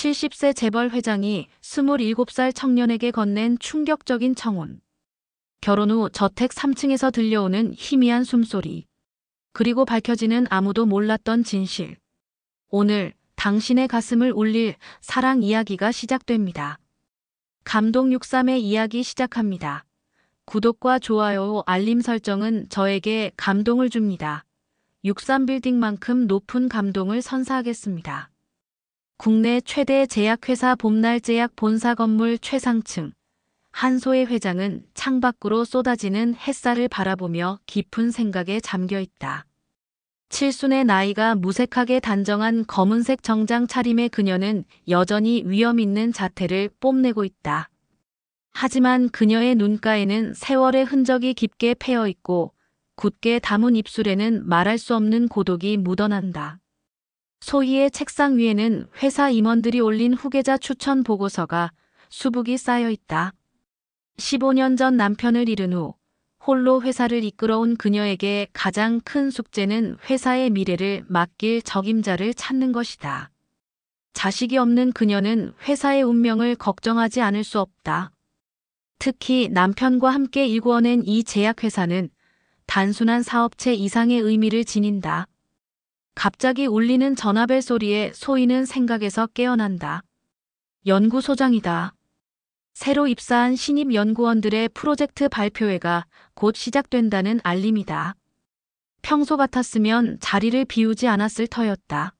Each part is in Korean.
70세 재벌 회장이 27살 청년에게 건넨 충격적인 청혼. 결혼 후 저택 3층에서 들려오는 희미한 숨소리. 그리고 밝혀지는 아무도 몰랐던 진실. 오늘 당신의 가슴을 울릴 사랑 이야기가 시작됩니다. 감동 63의 이야기 시작합니다. 구독과 좋아요, 알림 설정은 저에게 감동을 줍니다. 63빌딩만큼 높은 감동을 선사하겠습니다. 국내 최대 제약회사 봄날제약 본사 건물 최상층. 한소의 회장은 창밖으로 쏟아지는 햇살을 바라보며 깊은 생각에 잠겨 있다. 칠순의 나이가 무색하게 단정한 검은색 정장 차림의 그녀는 여전히 위험 있는 자태를 뽐내고 있다. 하지만 그녀의 눈가에는 세월의 흔적이 깊게 패여 있고 굳게 담은 입술에는 말할 수 없는 고독이 묻어난다. 소희의 책상 위에는 회사 임원들이 올린 후계자 추천 보고서가 수북이 쌓여 있다. 15년 전 남편을 잃은 후 홀로 회사를 이끌어온 그녀에게 가장 큰 숙제는 회사의 미래를 맡길 적임자를 찾는 것이다. 자식이 없는 그녀는 회사의 운명을 걱정하지 않을 수 없다. 특히 남편과 함께 일궈낸 이 제약회사는 단순한 사업체 이상의 의미를 지닌다. 갑자기 울리는 전화벨 소리에 소희는 생각에서 깨어난다. 연구소장이다. 새로 입사한 신입 연구원들의 프로젝트 발표회가 곧 시작된다는 알림이다. 평소 같았으면 자리를 비우지 않았을 터였다.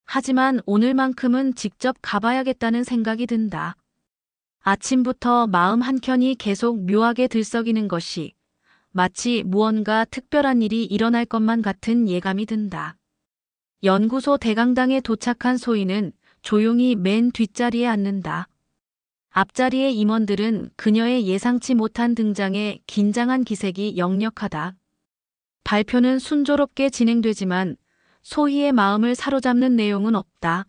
하지만 오늘만큼은 직접 가봐야겠다는 생각이 든다. 아침부터 마음 한켠이 계속 묘하게 들썩이는 것이 마치 무언가 특별한 일이 일어날 것만 같은 예감이 든다. 연구소 대강당에 도착한 소희는 조용히 맨 뒷자리에 앉는다. 앞자리의 임원들은 그녀의 예상치 못한 등장에 긴장한 기색이 역력하다. 발표는 순조롭게 진행되지만 소희의 마음을 사로잡는 내용은 없다.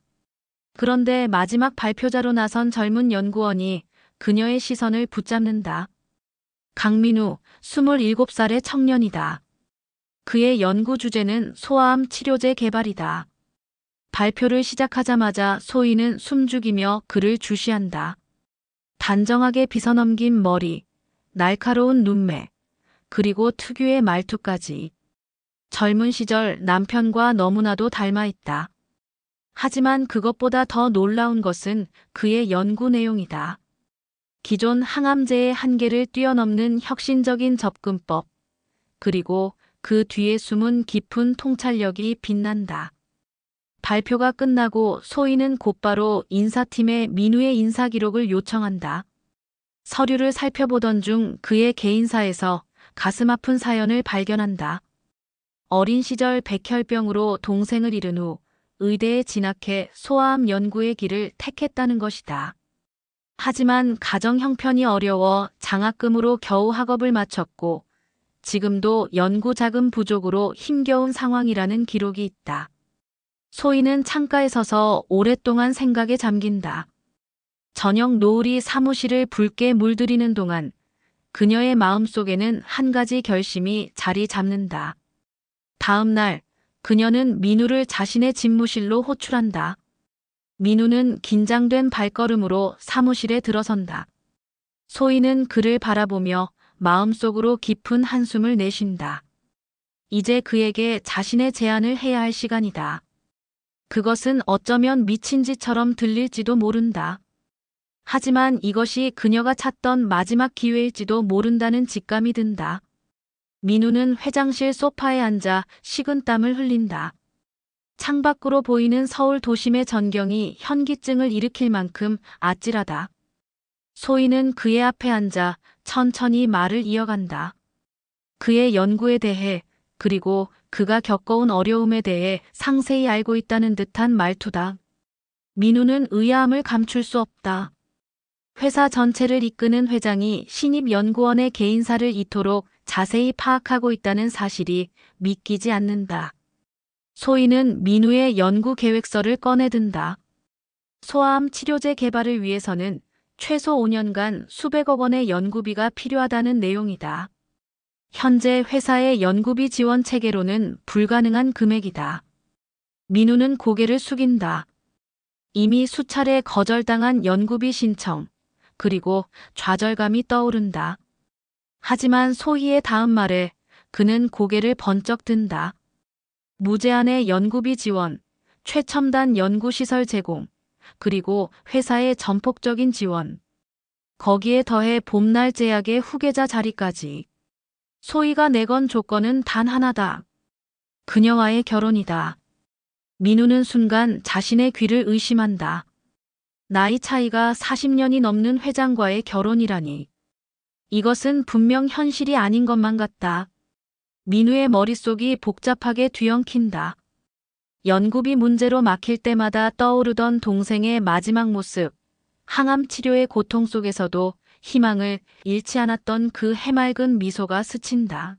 그런데 마지막 발표자로 나선 젊은 연구원이 그녀의 시선을 붙잡는다. 강민우, 27살의 청년이다. 그의 연구 주제는 소아암 치료제 개발이다. 발표를 시작하자마자 소희는 숨죽이며 그를 주시한다. 단정하게 빗어넘긴 머리, 날카로운 눈매, 그리고 특유의 말투까지. 젊은 시절 남편과 너무나도 닮아 있다. 하지만 그것보다 더 놀라운 것은 그의 연구 내용이다. 기존 항암제의 한계를 뛰어넘는 혁신적인 접근법, 그리고 그 뒤에 숨은 깊은 통찰력이 빛난다. 발표가 끝나고 소희는 곧바로 인사팀에 민우의 인사 기록을 요청한다. 서류를 살펴보던 중 그의 개인사에서 가슴 아픈 사연을 발견한다. 어린 시절 백혈병으로 동생을 잃은 후 의대에 진학해 소아암 연구의 길을 택했다는 것이다. 하지만 가정 형편이 어려워 장학금으로 겨우 학업을 마쳤고 지금도 연구 자금 부족으로 힘겨운 상황이라는 기록이 있다. 소희는 창가에 서서 오랫동안 생각에 잠긴다. 저녁 노을이 사무실을 붉게 물들이는 동안 그녀의 마음속에는 한 가지 결심이 자리 잡는다. 다음 날 그녀는 민우를 자신의 집무실로 호출한다. 민우는 긴장된 발걸음으로 사무실에 들어선다. 소희는 그를 바라보며 마음속으로 깊은 한숨을 내쉰다. 이제 그에게 자신의 제안을 해야 할 시간이다. 그것은 어쩌면 미친 짓처럼 들릴지도 모른다. 하지만 이것이 그녀가 찾던 마지막 기회일지도 모른다는 직감이 든다. 민우는 회장실 소파에 앉아 식은땀을 흘린다. 창밖으로 보이는 서울 도심의 전경이 현기증을 일으킬 만큼 아찔하다. 소희는 그의 앞에 앉아 천천히 말을 이어간다. 그의 연구에 대해, 그리고 그가 겪어온 어려움에 대해 상세히 알고 있다는 듯한 말투다. 민우는 의아함을 감출 수 없다. 회사 전체를 이끄는 회장이 신입 연구원의 개인사를 이토록 자세히 파악하고 있다는 사실이 믿기지 않는다. 소희는 민우의 연구 계획서를 꺼내든다. 소아암 치료제 개발을 위해서는 최소 5년간 수백억 원의 연구비가 필요하다는 내용이다. 현재 회사의 연구비 지원 체계로는 불가능한 금액이다. 민우는 고개를 숙인다. 이미 수차례 거절당한 연구비 신청, 그리고 좌절감이 떠오른다. 하지만 소희의 다음 말에 그는 고개를 번쩍 든다. 무제한의 연구비 지원, 최첨단 연구시설 제공, 그리고 회사의 전폭적인 지원. 거기에 더해 봄날 제약의 후계자 자리까지. 소희가 내건 조건은 단 하나다. 그녀와의 결혼이다. 민우는 순간 자신의 귀를 의심한다. 나이 차이가 40년이 넘는 회장과의 결혼이라니. 이것은 분명 현실이 아닌 것만 같다. 민우의 머릿속이 복잡하게 뒤엉킨다. 연구비 문제로 막힐 때마다 떠오르던 동생의 마지막 모습, 항암 치료의 고통 속에서도 희망을 잃지 않았던 그 해맑은 미소가 스친다.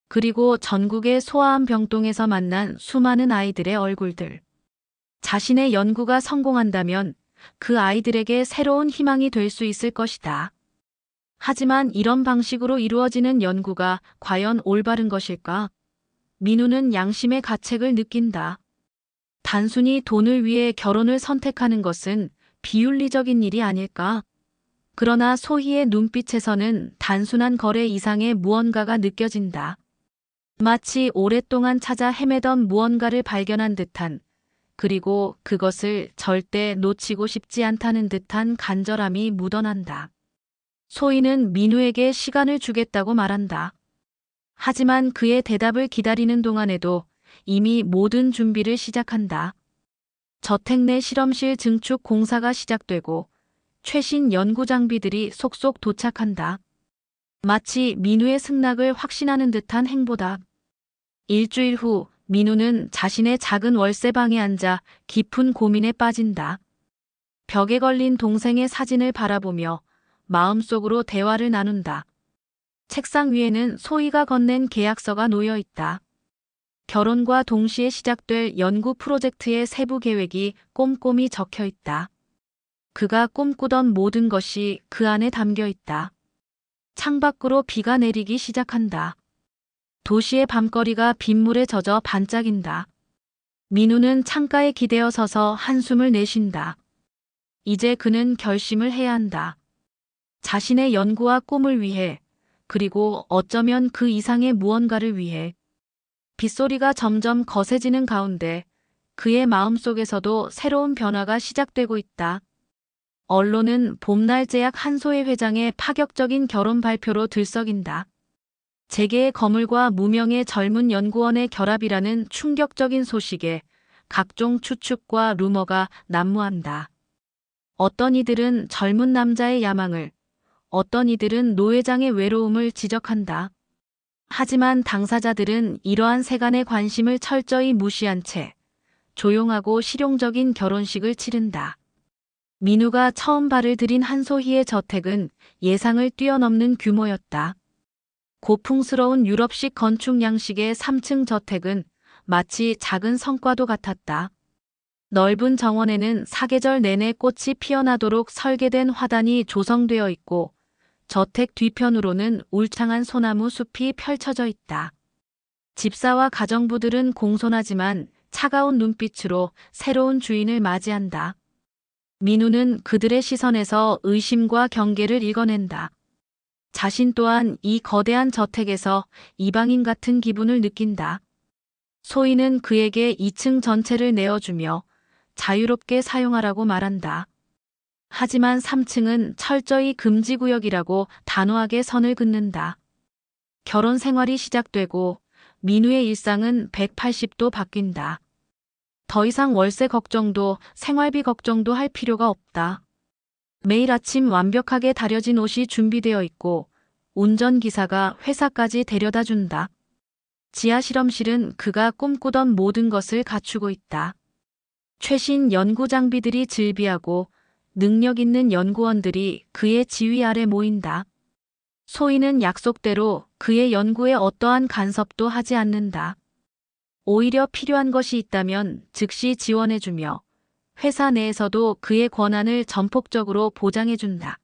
그리고 전국의 소아암 병동에서 만난 수많은 아이들의 얼굴들. 자신의 연구가 성공한다면 그 아이들에게 새로운 희망이 될 수 있을 것이다. 하지만 이런 방식으로 이루어지는 연구가 과연 올바른 것일까? 민우는 양심의 가책을 느낀다. 단순히 돈을 위해 결혼을 선택하는 것은 비윤리적인 일이 아닐까? 그러나 소희의 눈빛에서는 단순한 거래 이상의 무언가가 느껴진다. 마치 오랫동안 찾아 헤매던 무언가를 발견한 듯한, 그리고 그것을 절대 놓치고 싶지 않다는 듯한 간절함이 묻어난다. 소희는 민우에게 시간을 주겠다고 말한다. 하지만 그의 대답을 기다리는 동안에도 이미 모든 준비를 시작한다. 저택 내 실험실 증축 공사가 시작되고 최신 연구 장비들이 속속 도착한다. 마치 민우의 승낙을 확신하는 듯한 행보다. 일주일 후 민우는 자신의 작은 월세방에 앉아 깊은 고민에 빠진다. 벽에 걸린 동생의 사진을 바라보며 마음속으로 대화를 나눈다. 책상 위에는 소희가 건넨 계약서가 놓여 있다. 결혼과 동시에 시작될 연구 프로젝트의 세부 계획이 꼼꼼히 적혀 있다. 그가 꿈꾸던 모든 것이 그 안에 담겨 있다. 창밖으로 비가 내리기 시작한다. 도시의 밤거리가 빗물에 젖어 반짝인다. 민우는 창가에 기대어 서서 한숨을 내쉰다. 이제 그는 결심을 해야 한다. 자신의 연구와 꿈을 위해, 그리고 어쩌면 그 이상의 무언가를 위해. 빗소리가 점점 거세지는 가운데 그의 마음속에서도 새로운 변화가 시작되고 있다. 언론은 봄날 제약 한소혜 회장의 파격적인 결혼 발표로 들썩인다. 재계의 거물과 무명의 젊은 연구원의 결합이라는 충격적인 소식에 각종 추측과 루머가 난무한다. 어떤 이들은 젊은 남자의 야망을, 어떤 이들은 노 회장의 외로움을 지적한다. 하지만 당사자들은 이러한 세간의 관심을 철저히 무시한 채 조용하고 실용적인 결혼식을 치른다. 민우가 처음 발을 들인 한소희의 저택은 예상을 뛰어넘는 규모였다. 고풍스러운 유럽식 건축 양식의 3층 저택은 마치 작은 성과도 같았다. 넓은 정원에는 사계절 내내 꽃이 피어나도록 설계된 화단이 조성되어 있고 저택 뒤편으로는 울창한 소나무 숲이 펼쳐져 있다. 집사와 가정부들은 공손하지만 차가운 눈빛으로 새로운 주인을 맞이한다. 민우는 그들의 시선에서 의심과 경계를 읽어낸다. 자신 또한 이 거대한 저택에서 이방인 같은 기분을 느낀다. 소희는 그에게 2층 전체를 내어주며 자유롭게 사용하라고 말한다. 하지만 3층은 철저히 금지구역이라고 단호하게 선을 긋는다. 결혼 생활이 시작되고 민우의 일상은 180도 바뀐다. 더 이상 월세 걱정도 생활비 걱정도 할 필요가 없다. 매일 아침 완벽하게 다려진 옷이 준비되어 있고 운전기사가 회사까지 데려다 준다. 지하 실험실은 그가 꿈꾸던 모든 것을 갖추고 있다. 최신 연구 장비들이 즐비하고 능력 있는 연구원들이 그의 지휘 아래 모인다. 소희는 약속대로 그의 연구에 어떠한 간섭도 하지 않는다. 오히려 필요한 것이 있다면 즉시 지원해주며 회사 내에서도 그의 권한을 전폭적으로 보장해준다.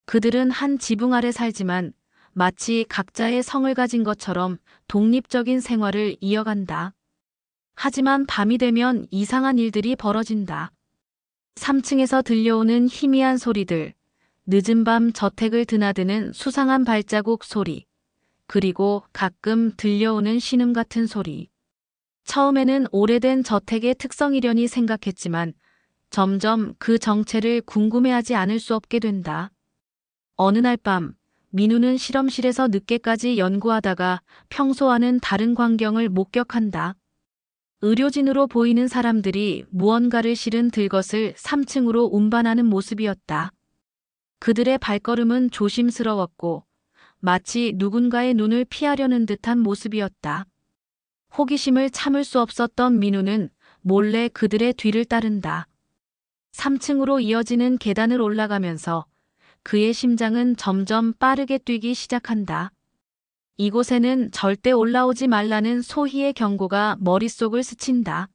그들은 한 지붕 아래 살지만 마치 각자의 성을 가진 것처럼 독립적인 생활을 이어간다. 하지만 밤이 되면 이상한 일들이 벌어진다. 3층에서 들려오는 희미한 소리들, 늦은 밤 저택을 드나드는 수상한 발자국 소리, 그리고 가끔 들려오는 신음 같은 소리. 처음에는 오래된 저택의 특성이려니 생각했지만 점점 그 정체를 궁금해하지 않을 수 없게 된다. 어느 날 밤, 민우는 실험실에서 늦게까지 연구하다가 평소와는 다른 광경을 목격한다. 의료진으로 보이는 사람들이 무언가를 실은 들것을 3층으로 운반하는 모습이었다. 그들의 발걸음은 조심스러웠고 마치 누군가의 눈을 피하려는 듯한 모습이었다. 호기심을 참을 수 없었던 민우는 몰래 그들의 뒤를 따른다. 3층으로 이어지는 계단을 올라가면서 그의 심장은 점점 빠르게 뛰기 시작한다. 이곳에는 절대 올라오지 말라는 소희의 경고가 머릿속을 스친다.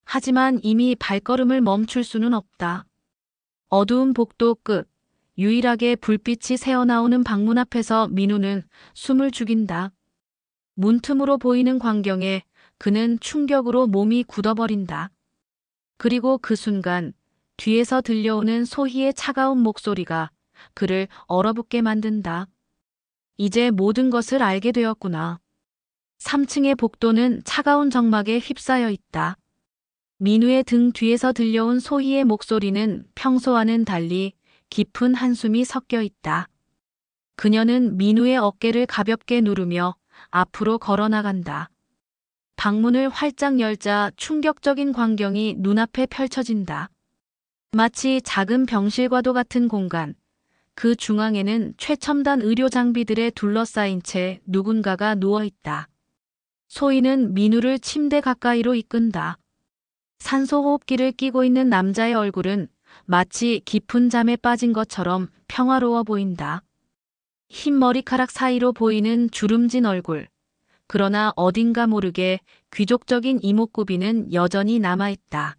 하지만 이미 발걸음을 멈출 수는 없다. 어두운 복도 끝, 유일하게 불빛이 새어나오는 방문 앞에서 민우는 숨을 죽인다. 문틈으로 보이는 광경에 그는 충격으로 몸이 굳어버린다. 그리고 그 순간 뒤에서 들려오는 소희의 차가운 목소리가 그를 얼어붙게 만든다. 이제 모든 것을 알게 되었구나. 3층의 복도는 차가운 정막에 휩싸여 있다. 민우의 등 뒤에서 들려온 소희의 목소리는 평소와는 달리 깊은 한숨이 섞여 있다. 그녀는 민우의 어깨를 가볍게 누르며 앞으로 걸어나간다. 방문을 활짝 열자 충격적인 광경이 눈앞에 펼쳐진다. 마치 작은 병실과도 같은 공간. 그 중앙에는 최첨단 의료 장비들에 둘러싸인 채 누군가가 누워있다. 소희는 민우를 침대 가까이로 이끈다. 산소호흡기를 끼고 있는 남자의 얼굴은 마치 깊은 잠에 빠진 것처럼 평화로워 보인다. 흰 머리카락 사이로 보이는 주름진 얼굴. 그러나 어딘가 모르게 귀족적인 이목구비는 여전히 남아있다.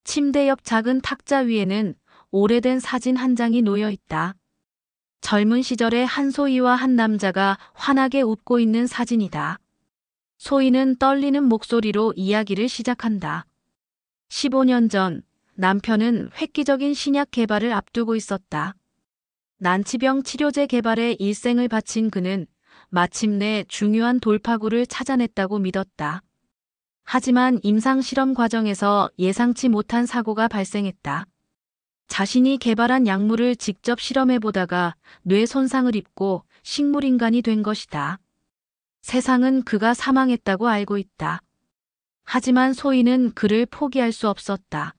침대 옆 작은 탁자 위에는 오래된 사진 한 장이 놓여 있다. 젊은 시절의 한소희와 한 남자가 환하게 웃고 있는 사진이다. 소희는 떨리는 목소리로 이야기를 시작한다. 15년 전 남편은 획기적인 신약 개발을 앞두고 있었다. 난치병 치료제 개발에 일생을 바친 그는 마침내 중요한 돌파구를 찾아냈다고 믿었다. 하지만 임상 실험 과정에서 예상치 못한 사고가 발생했다. 자신이 개발한 약물을 직접 실험해 보다가 뇌 손상을 입고 식물인간이 된 것이다. 세상은 그가 사망했다고 알고 있다. 하지만 소희는 그를 포기할 수 없었다.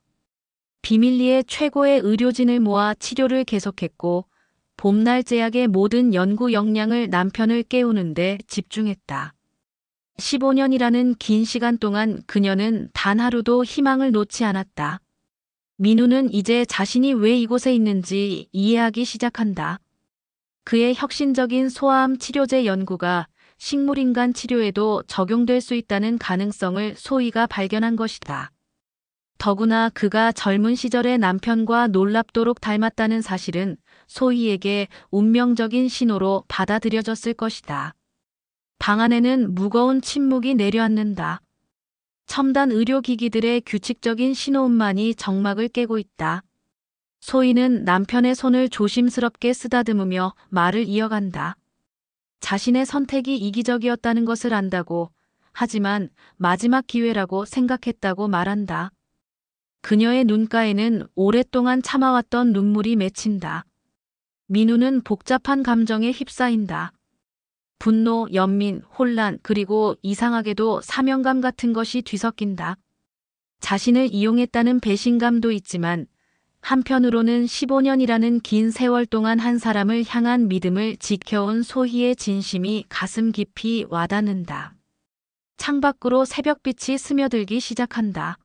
비밀리에 최고의 의료진을 모아 치료를 계속했고 봄날 제약의 모든 연구 역량을 남편을 깨우는데 집중했다. 15년이라는 긴 시간 동안 그녀는 단 하루도 희망을 놓지 않았다. 민우는 이제 자신이 왜 이곳에 있는지 이해하기 시작한다. 그의 혁신적인 소아암 치료제 연구가 식물인간 치료에도 적용될 수 있다는 가능성을 소희가 발견한 것이다. 더구나 그가 젊은 시절의 남편과 놀랍도록 닮았다는 사실은 소희에게 운명적인 신호로 받아들여졌을 것이다. 방 안에는 무거운 침묵이 내려앉는다. 첨단 의료기기들의 규칙적인 신호음만이 정막을 깨고 있다. 소희는 남편의 손을 조심스럽게 쓰다듬으며 말을 이어간다. 자신의 선택이 이기적이었다는 것을 안다고, 하지만 마지막 기회라고 생각했다고 말한다. 그녀의 눈가에는 오랫동안 참아왔던 눈물이 맺힌다. 민우는 복잡한 감정에 휩싸인다. 분노, 연민, 혼란, 그리고 이상하게도 사명감 같은 것이 뒤섞인다. 자신을 이용했다는 배신감도 있지만 한편으로는 15년이라는 긴 세월 동안 한 사람을 향한 믿음을 지켜온 소희의 진심이 가슴 깊이 와닿는다. 창밖으로 새벽빛이 스며들기 시작한다.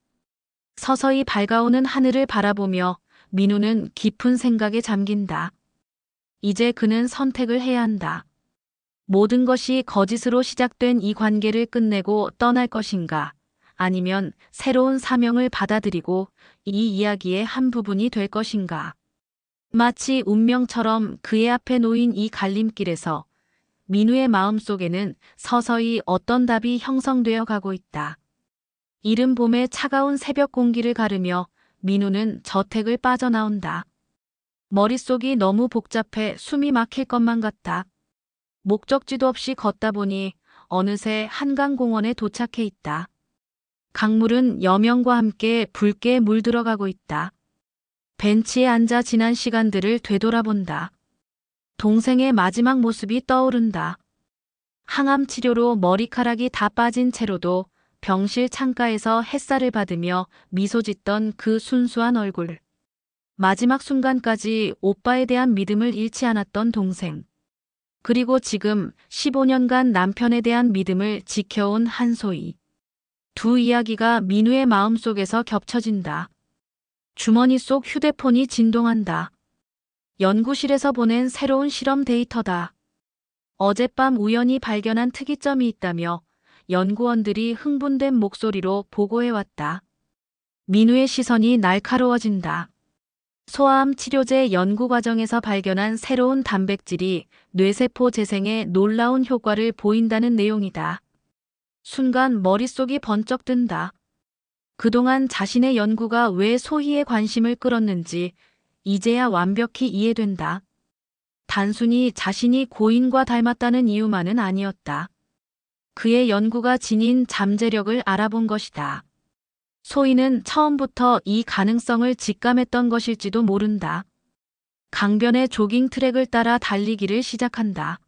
서서히 밝아오는 하늘을 바라보며 민우는 깊은 생각에 잠긴다. 이제 그는 선택을 해야 한다. 모든 것이 거짓으로 시작된 이 관계를 끝내고 떠날 것인가, 아니면 새로운 사명을 받아들이고 이 이야기의 한 부분이 될 것인가. 마치 운명처럼 그의 앞에 놓인 이 갈림길에서 민우의 마음속에는 서서히 어떤 답이 형성되어 가고 있다. 이른 봄의 차가운 새벽 공기를 가르며 민우는 저택을 빠져나온다. 머릿속이 너무 복잡해 숨이 막힐 것만 같다. 목적지도 없이 걷다 보니 어느새 한강공원에 도착해 있다. 강물은 여명과 함께 붉게 물들어가고 있다. 벤치에 앉아 지난 시간들을 되돌아본다. 동생의 마지막 모습이 떠오른다. 항암 치료로 머리카락이 다 빠진 채로도 병실 창가에서 햇살을 받으며 미소 짓던 그 순수한 얼굴. 마지막 순간까지 오빠에 대한 믿음을 잃지 않았던 동생. 그리고 지금 15년간 남편에 대한 믿음을 지켜온 한소희. 두 이야기가 민우의 마음속에서 겹쳐진다. 주머니 속 휴대폰이 진동한다. 연구실에서 보낸 새로운 실험 데이터다. 어젯밤 우연히 발견한 특이점이 있다며 연구원들이 흥분된 목소리로 보고해왔다. 민우의 시선이 날카로워진다. 소아암 치료제 연구 과정에서 발견한 새로운 단백질이 뇌세포 재생에 놀라운 효과를 보인다는 내용이다. 순간 머릿속이 번쩍 든다. 그동안 자신의 연구가 왜 소희의 관심을 끌었는지 이제야 완벽히 이해된다. 단순히 자신이 고인과 닮았다는 이유만은 아니었다. 그의 연구가 지닌 잠재력을 알아본 것이다. 소희는 처음부터 이 가능성을 직감했던 것일지도 모른다. 강변의 조깅 트랙을 따라 달리기를 시작한다.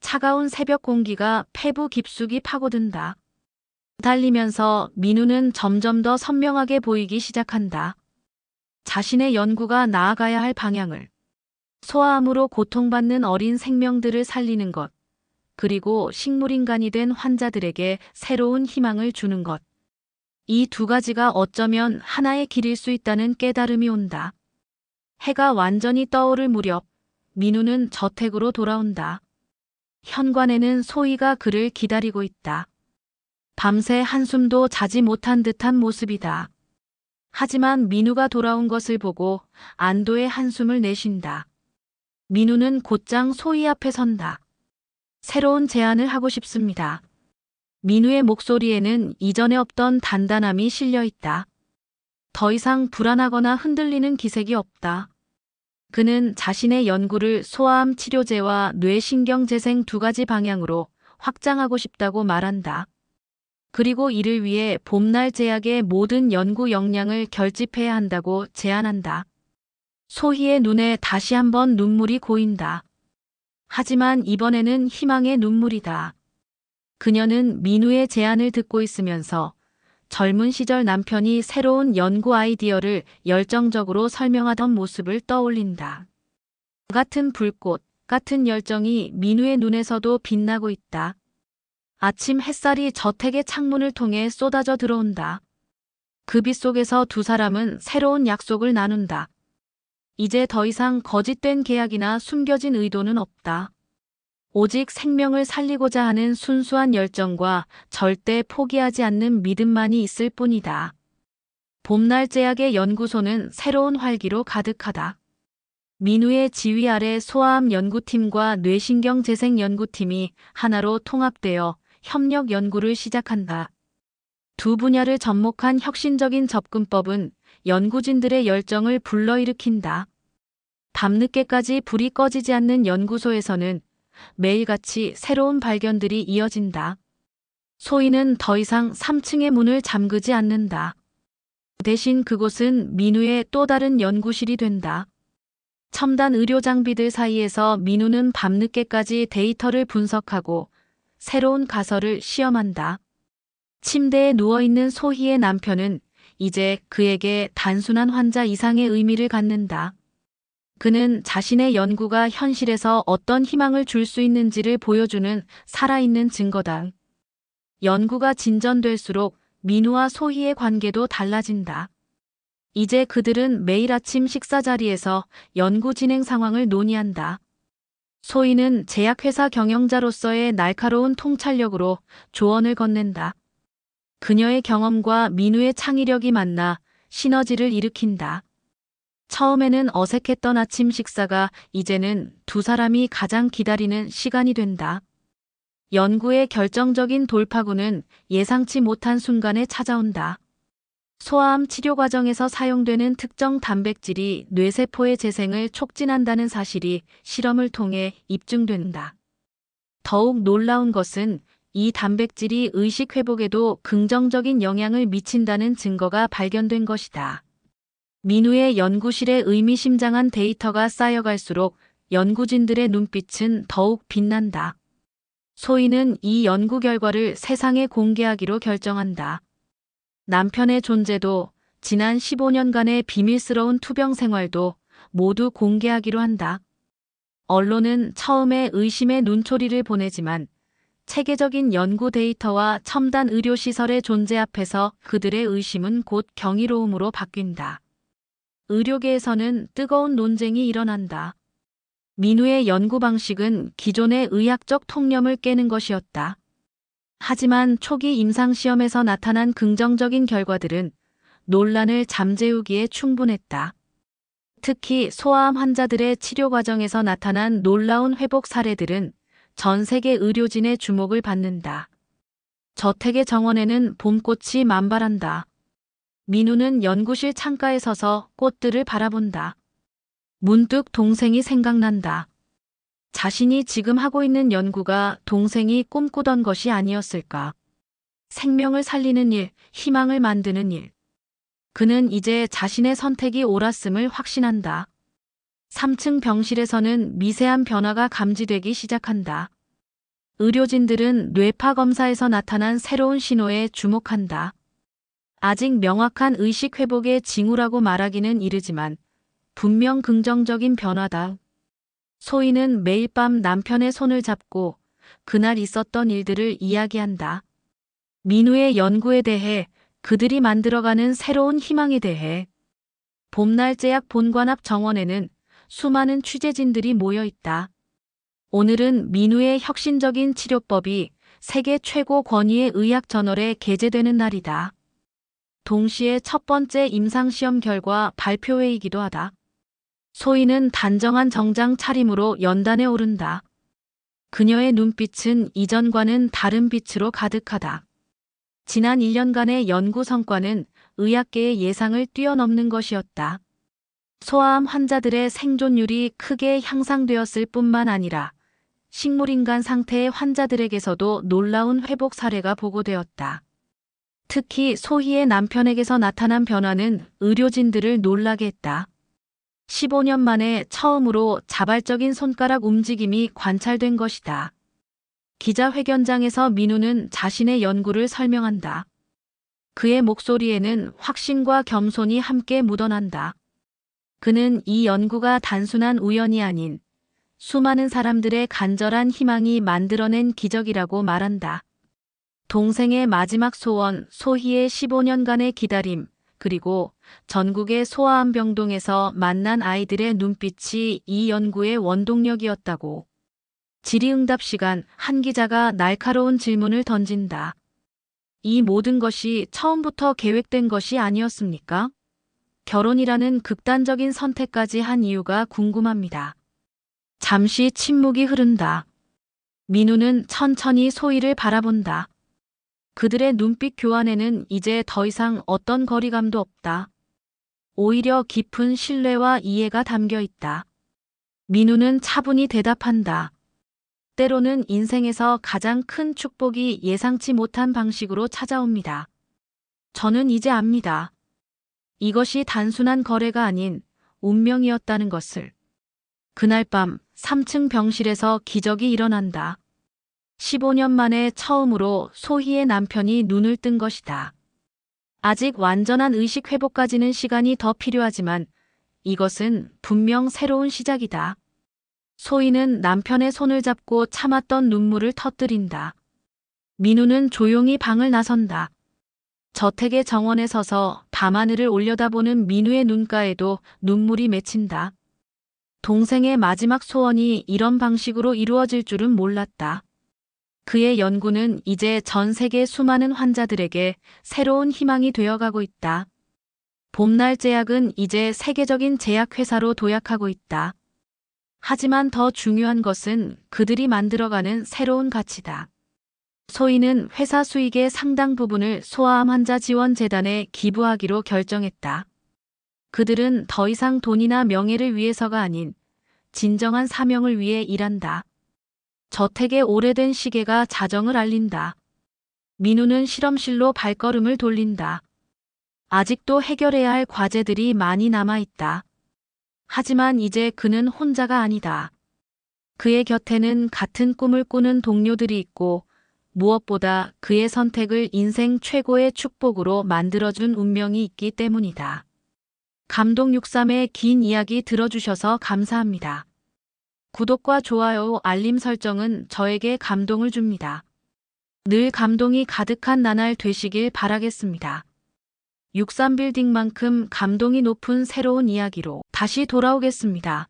차가운 새벽 공기가 폐부 깊숙이 파고든다. 달리면서 민우는 점점 더 선명하게 보이기 시작한다. 자신의 연구가 나아가야 할 방향을, 소아암으로 고통받는 어린 생명들을 살리는 것, 그리고 식물인간이 된 환자들에게 새로운 희망을 주는 것. 이 두 가지가 어쩌면 하나의 길일 수 있다는 깨달음이 온다. 해가 완전히 떠오를 무렵 민우는 저택으로 돌아온다. 현관에는 소희가 그를 기다리고 있다. 밤새 한숨도 자지 못한 듯한 모습이다. 하지만 민우가 돌아온 것을 보고 안도의 한숨을 내쉰다. 민우는 곧장 소희 앞에 선다. 새로운 제안을 하고 싶습니다. 민우의 목소리에는 이전에 없던 단단함이 실려 있다. 더 이상 불안하거나 흔들리는 기색이 없다. 그는 자신의 연구를 소아암 치료제와 뇌신경 재생 두 가지 방향으로 확장하고 싶다고 말한다. 그리고 이를 위해 봄날 제약의 모든 연구 역량을 결집해야 한다고 제안한다. 소희의 눈에 다시 한번 눈물이 고인다. 하지만 이번에는 희망의 눈물이다. 그녀는 민우의 제안을 듣고 있으면서 젊은 시절 남편이 새로운 연구 아이디어를 열정적으로 설명하던 모습을 떠올린다. 같은 불꽃, 같은 열정이 민우의 눈에서도 빛나고 있다. 아침 햇살이 저택의 창문을 통해 쏟아져 들어온다. 그 빛 속에서 두 사람은 새로운 약속을 나눈다. 이제 더 이상 거짓된 계약이나 숨겨진 의도는 없다. 오직 생명을 살리고자 하는 순수한 열정과 절대 포기하지 않는 믿음만이 있을 뿐이다. 봄날 제약의 연구소는 새로운 활기로 가득하다. 민우의 지휘 아래 소아암 연구팀과 뇌신경 재생 연구팀이 하나로 통합되어 협력 연구를 시작한다. 두 분야를 접목한 혁신적인 접근법은 연구진들의 열정을 불러일으킨다. 밤늦게까지 불이 꺼지지 않는 연구소에서는 매일같이 새로운 발견들이 이어진다. 소희는 더 이상 3층의 문을 잠그지 않는다. 대신 그곳은 민우의 또 다른 연구실이 된다. 첨단 의료 장비들 사이에서 민우는 밤늦게까지 데이터를 분석하고 새로운 가설을 시험한다. 침대에 누워있는 소희의 남편은 이제 그에게 단순한 환자 이상의 의미를 갖는다. 그는 자신의 연구가 현실에서 어떤 희망을 줄 수 있는지를 보여주는 살아있는 증거다. 연구가 진전될수록 민우와 소희의 관계도 달라진다. 이제 그들은 매일 아침 식사 자리에서 연구 진행 상황을 논의한다. 소희는 제약회사 경영자로서의 날카로운 통찰력으로 조언을 건넨다. 그녀의 경험과 민우의 창의력이 만나 시너지를 일으킨다. 처음에는 어색했던 아침 식사가 이제는 두 사람이 가장 기다리는 시간이 된다. 연구의 결정적인 돌파구는 예상치 못한 순간에 찾아온다. 소아암 치료 과정에서 사용되는 특정 단백질이 뇌세포의 재생을 촉진한다는 사실이 실험을 통해 입증된다. 더욱 놀라운 것은 이 단백질이 의식 회복에도 긍정적인 영향을 미친다는 증거가 발견된 것이다. 민우의 연구실에 의미심장한 데이터가 쌓여갈수록 연구진들의 눈빛은 더욱 빛난다. 소희는 이 연구 결과를 세상에 공개하기로 결정한다. 남편의 존재도 지난 15년간의 비밀스러운 투병 생활도 모두 공개하기로 한다. 언론은 처음에 의심의 눈초리를 보내지만 체계적인 연구 데이터와 첨단 의료시설의 존재 앞에서 그들의 의심은 곧 경이로움으로 바뀐다. 의료계에서는 뜨거운 논쟁이 일어난다. 민우의 연구 방식은 기존의 의학적 통념을 깨는 것이었다. 하지만 초기 임상시험에서 나타난 긍정적인 결과들은 논란을 잠재우기에 충분했다. 특히 소아암 환자들의 치료 과정에서 나타난 놀라운 회복 사례들은 전 세계 의료진의 주목을 받는다. 저택의 정원에는 봄꽃이 만발한다. 민우는 연구실 창가에 서서 꽃들을 바라본다. 문득 동생이 생각난다. 자신이 지금 하고 있는 연구가 동생이 꿈꾸던 것이 아니었을까. 생명을 살리는 일, 희망을 만드는 일. 그는 이제 자신의 선택이 옳았음을 확신한다. 3층 병실에서는 미세한 변화가 감지되기 시작한다. 의료진들은 뇌파 검사에서 나타난 새로운 신호에 주목한다. 아직 명확한 의식 회복의 징후라고 말하기는 이르지만 분명 긍정적인 변화다. 소희는 매일 밤 남편의 손을 잡고 그날 있었던 일들을 이야기한다. 민우의 연구에 대해, 그들이 만들어가는 새로운 희망에 대해. 봄날 제약 본관 앞 정원에는 수많은 취재진들이 모여 있다. 오늘은 민우의 혁신적인 치료법이 세계 최고 권위의 의학 저널에 게재되는 날이다. 동시에 첫 번째 임상시험 결과 발표회이기도 하다. 소희는 단정한 정장 차림으로 연단에 오른다. 그녀의 눈빛은 이전과는 다른 빛으로 가득하다. 지난 1년간의 연구 성과는 의학계의 예상을 뛰어넘는 것이었다. 소아암 환자들의 생존율이 크게 향상되었을 뿐만 아니라 식물인간 상태의 환자들에게서도 놀라운 회복 사례가 보고되었다. 특히 소희의 남편에게서 나타난 변화는 의료진들을 놀라게 했다. 15년 만에 처음으로 자발적인 손가락 움직임이 관찰된 것이다. 기자회견장에서 민우는 자신의 연구를 설명한다. 그의 목소리에는 확신과 겸손이 함께 묻어난다. 그는 이 연구가 단순한 우연이 아닌 수많은 사람들의 간절한 희망이 만들어낸 기적이라고 말한다. 동생의 마지막 소원, 소희의 15년간의 기다림, 그리고 전국의 소아암 병동에서 만난 아이들의 눈빛이 이 연구의 원동력이었다고. 질의응답 시간, 한 기자가 날카로운 질문을 던진다. 이 모든 것이 처음부터 계획된 것이 아니었습니까? 결혼이라는 극단적인 선택까지 한 이유가 궁금합니다. 잠시 침묵이 흐른다. 민우는 천천히 소희를 바라본다. 그들의 눈빛 교환에는 이제 더 이상 어떤 거리감도 없다. 오히려 깊은 신뢰와 이해가 담겨 있다. 민우는 차분히 대답한다. 때로는 인생에서 가장 큰 축복이 예상치 못한 방식으로 찾아옵니다. 저는 이제 압니다. 이것이 단순한 거래가 아닌 운명이었다는 것을. 그날 밤 3층 병실에서 기적이 일어난다. 15년 만에 처음으로 소희의 남편이 눈을 뜬 것이다. 아직 완전한 의식 회복까지는 시간이 더 필요하지만 이것은 분명 새로운 시작이다. 소희는 남편의 손을 잡고 참았던 눈물을 터뜨린다. 민우는 조용히 방을 나선다. 저택의 정원에 서서 밤하늘을 올려다보는 민우의 눈가에도 눈물이 맺힌다. 동생의 마지막 소원이 이런 방식으로 이루어질 줄은 몰랐다. 그의 연구는 이제 전 세계 수많은 환자들에게 새로운 희망이 되어가고 있다. 봄날 제약은 이제 세계적인 제약회사로 도약하고 있다. 하지만 더 중요한 것은 그들이 만들어가는 새로운 가치다. 소희는 회사 수익의 상당 부분을 소아암 환자 지원 재단에 기부하기로 결정했다. 그들은 더 이상 돈이나 명예를 위해서가 아닌 진정한 사명을 위해 일한다. 저택의 오래된 시계가 자정을 알린다. 민우는 실험실로 발걸음을 돌린다. 아직도 해결해야 할 과제들이 많이 남아있다. 하지만 이제 그는 혼자가 아니다. 그의 곁에는 같은 꿈을 꾸는 동료들이 있고 무엇보다 그의 선택을 인생 최고의 축복으로 만들어준 운명이 있기 때문이다. 감동 63의 긴 이야기 들어주셔서 감사합니다. 구독과 좋아요, 알림 설정은 저에게 감동을 줍니다. 늘 감동이 가득한 나날 되시길 바라겠습니다. 63빌딩만큼 감동이 높은 새로운 이야기로 다시 돌아오겠습니다.